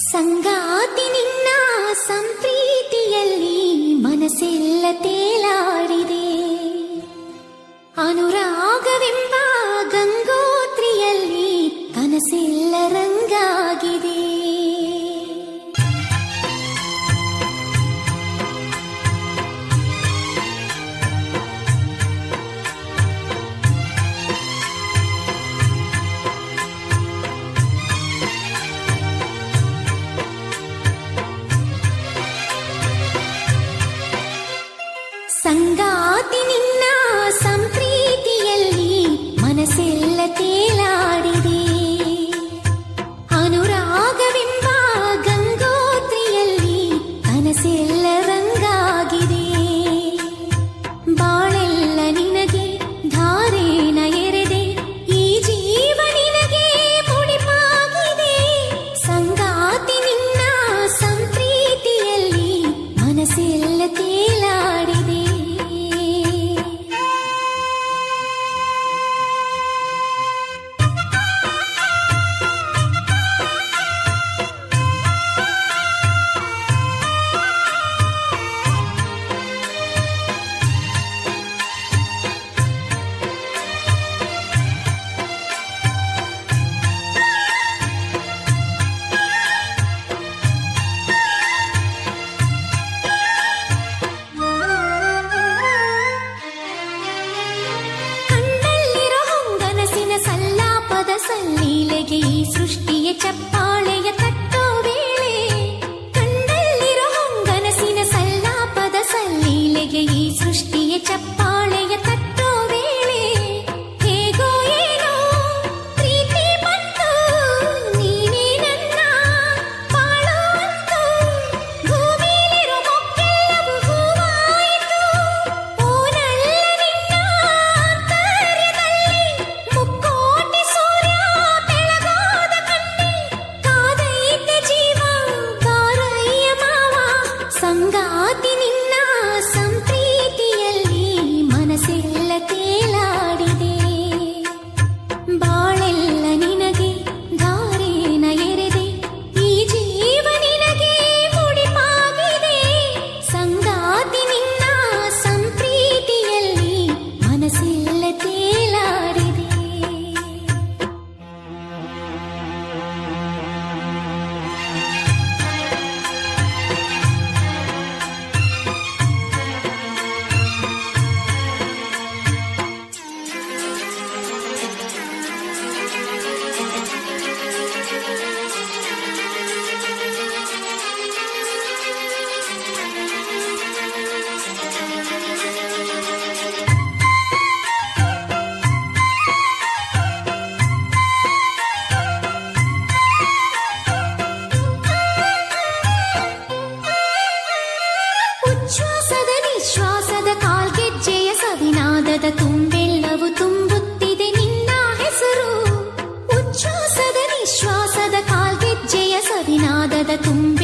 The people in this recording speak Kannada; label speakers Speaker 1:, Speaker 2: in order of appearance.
Speaker 1: ಸಂಗಾತಿ ನಿನ್ನ ಸಂಪ್ರೀತಿಯಲ್ಲಿ ಮನಸ್ಸೆಲ್ಲ ತೇಲಾಡಿದೆ. ಅನುರಾಗವೆಂಬ ಗಂಗೋತ್ರಿಯಲ್ಲಿ ಕನಸೆಲ್ಲ ರಂಗಾಗಿದೆ. ಸಂಗಾತಿ ನಿನ್ನ ಸಂಪ್ರೀತಿಯಲ್ಲಿ ಮನಸ್ಸೆಲ್ಲ ತೇಲಾಡಿದೆ. ಅನುರಾಗವೆಂಬ ಗಂಗೋತ್ರಿಯಲ್ಲಿ ಕನಸೆಲ್ಲ ರಂಗಾಗಿದೆ. ಬಾಳೆಲ್ಲ ನಿನಗೆ ಧಾರೇನ ಎರೆದೆ, ಈ ಜೀವ ನಿನಗೆ ಮುಡಿಪಾಗಿದೆ. ಸಂಗಾತಿ ನಿನ್ನ ಸಂಪ್ರೀತಿಯಲ್ಲಿ ಮನಸ್ಸೆಲ್ಲ ತೇಲಾಡಿದೆ. ಸಲ್ಲೀಲೆಗೆ ಈ ಸೃಷ್ಟಿಯ ಚಪ್ಪಾಳೆಯ ತಟ್ಟೋ ವೇಳೆ, ಕಂಡಲ್ಲಿರೋ ಹೊಂಗನಸಿನ ಸಲ್ಲಾಪದ ಸಲ್ಲೀಲೆಗೆ ಈ ಸೃಷ್ಟಿಯ ಚಪ್ಪಾಳೆಯ ತಟ್ಟೋ ವೇಳೆ, ಹೇಗೋ ಏನೋ ಪ್ರೀತಿ ಬಂತು, ನೀನೇ ನನ್ನ ಬಾಳೋ ಅಂತು, ಭೂಮಿಲಿರೋ ಮೊಕ್ಕೆಲ್ಲವೂ ಹೂವಾಯಿತು. ಓನಲ್ಲ ನಿನ್ನ ಆಂತರ್ಯದಲ್ಲಿ ಮುಕ್ಕೋಟಿ ಸೂರ್ಯ ಬೆಳಗಾದ ಕಣ್ಣಿ, ಕಾದೈತೆ ಜೀವ ಕಾರಯ್ಯ ಮಾವ. ಸಂಗಾತಿ ನಿನ್ನ ಸಂಪ್ರೀತಿಯಲ್ಲಿ ಮನಸ್ಸೆಲ್ಲ ತೇಲಾಡಿದೆ. ಬಾಳೆಲ್ಲ ನಿನಗೆ ಧಾರೇನ ಎರೆದೆ, ಈ ಜೀವ ನಿನಗೆ ಮುಡಿಪಾಗಿದೆ. ಸಂಗಾತಿ ನಿನ್ನ ಸಂಪ್ರೀತಿಯಲ್ಲಿ ಮನಸ್ಸೆಲ್ಲ ತೇಲಾಡಿದೆ. ಉಚ್ಛ್ವಾಸದ ನಿಶ್ವಾಸದ ಕಾಲ್ಗೆಜ್ಜೆಯ ಸವಿನಾದದ ತುಂಬೆಲ್ಲವೂ ತುಂಬುತ್ತಿದೆ ನಿನ್ನ ಹೆಸರು. ಉಚ್ಛ್ವಾಸದ ನಿಶ್ವಾಸದ ಕಾಲ್ಗೆಜ್ಜೆಯ ಸವಿನಾದದ ತುಂಬ